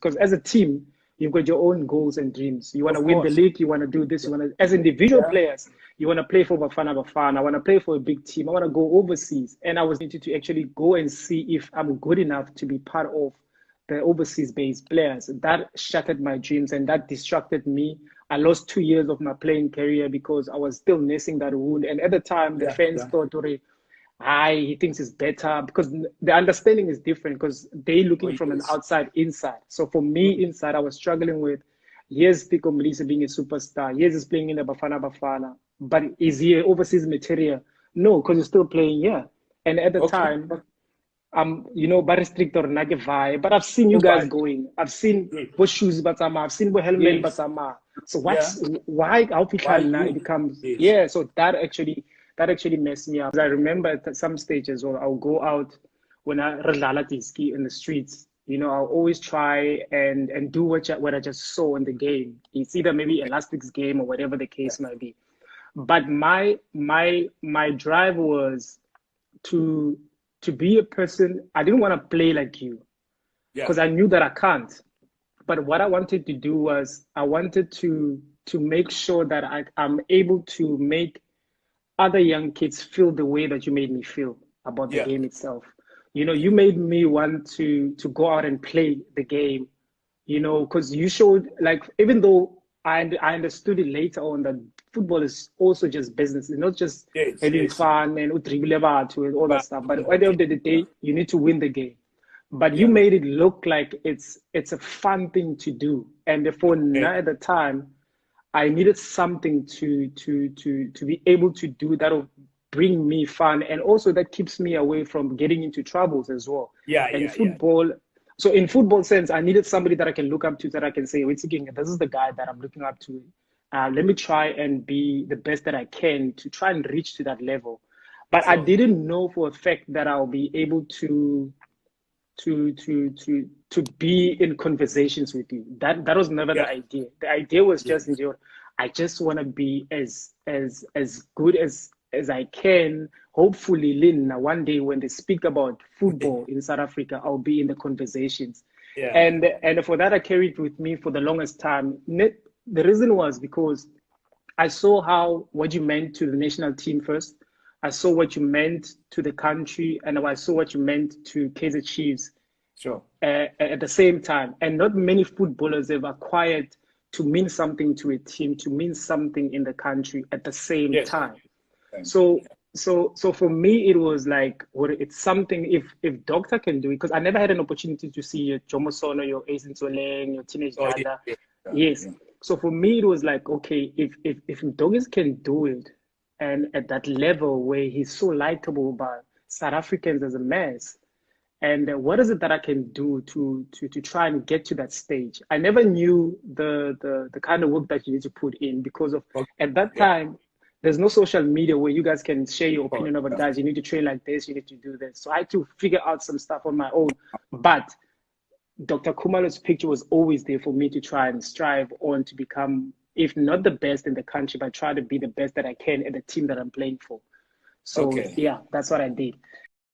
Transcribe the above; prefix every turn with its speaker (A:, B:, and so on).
A: because as a team, you've got your own goals and dreams. You want to
B: Of
A: win the
B: course.
A: league. You want to do this. You want to, as individual
B: Yeah.
A: players, you want to play for Bafana Bafana. I want to play for a big team. I want to go overseas. And I was needed to actually go and see if I'm good enough to be part of the overseas-based players. That shattered my dreams and that distracted me. I lost 2 years of my playing career because I was still nursing that wound. And at the time, the
B: Yeah.
A: fans
B: Yeah.
A: thought, he thinks it's better, because the understanding is different because they're
B: Oh,
A: looking from an
B: yes.
A: outside inside. So for
B: Mm.
A: me, inside, I was struggling with, yes, Teko Modise being a superstar. Yes, he's playing in the Bafana Bafana. But is he overseas material? No, because he's still playing here. And at the
B: Okay.
A: time, very strict or negative vibe. But I've seen you guys
B: Nobody.
A: going. I've seen
B: Yes.
A: what shoes batama. I've seen what helmet
B: Yes.
A: batama. So
B: Yeah.
A: why how
B: Why
A: people now it
B: you?
A: becomes,
B: Yes.
A: yeah. So that actually messed me up. I remember at some stages, or I'll go out when I ski in the streets. I'll always try and do what I just saw in the game. It's either maybe
B: Okay.
A: Elastic's game or whatever the
B: Yeah.
A: case might be. But my drive was to be a person. I didn't want to play like you
B: Yeah.
A: because I knew that I can't. But what I wanted to do was I wanted to make sure that I'm able to make other young kids feel the way that you made me feel about the
B: Yeah.
A: game itself.
B: Okay.
A: You made me want to go out and play the game, because you showed, like, even though I understood it later on that football is also just business. It's not just
B: Yes.
A: having
B: Yes.
A: fun and and all that
B: But
A: stuff. But at the end of the
B: yeah.
A: day, you need to win the game. But you
B: Yeah.
A: made it look like it's a fun thing to do. And therefore,
B: Okay.
A: now at the time, I needed something to be able to do that'll bring me fun, and also that keeps me away from getting into troubles as well.
B: Yeah.
A: And
B: Yeah. Yeah.
A: football, so in football sense, I needed somebody that I can look up to, that I can say, wait, this is the guy that I'm looking up to. Let me try and be the best that I can to try and reach to that level. But I
B: Sure.
A: didn't know for a fact that I'll be able to be in conversations with you. That was never the
B: Yeah.
A: idea. The idea was just,
B: Yes.
A: I just want to be as good as I can. Hopefully, Lynn, one day when they speak about football in South Africa, I'll be in the conversations.
B: Yeah.
A: And for that, I carried with me for the longest time. The reason was because I saw what you meant to the national team first. I saw what you meant to the country, and I saw what you meant to Kaizer Chiefs
B: Sure.
A: at the same time. And not many footballers have acquired to mean something to a team, to mean something in the country at the same
B: Yes.
A: time.
B: Thank
A: So
B: you.
A: so for me, it was like, it's something, if Doctor can do it, because I never had an opportunity to see your Jomo Sono, your Ace Soleng, your Teenage
B: Oh, yeah.
A: Dada.
B: Yeah. Yeah.
A: Yes.
B: Yeah.
A: So for me, it was like, okay, if Doggies can do it, and at that level where he's so likable by South Africans as a mass, and what is it that I can do to try and get to that stage? I never knew the kind of work that you need to put in, because of,
B: Okay.
A: at that
B: Yeah.
A: time, there's no social media where you guys can share your
B: Oh,
A: opinion about,
B: yeah.
A: guys, you need to train like this, you need to do this. So I had to figure out some stuff on my own. But Dr. Khumalo's picture was always there for me to try and strive on to become, if not the best in the country, but try to be the best that I can at the team that I'm playing for. So
B: Okay.
A: yeah, that's what I did.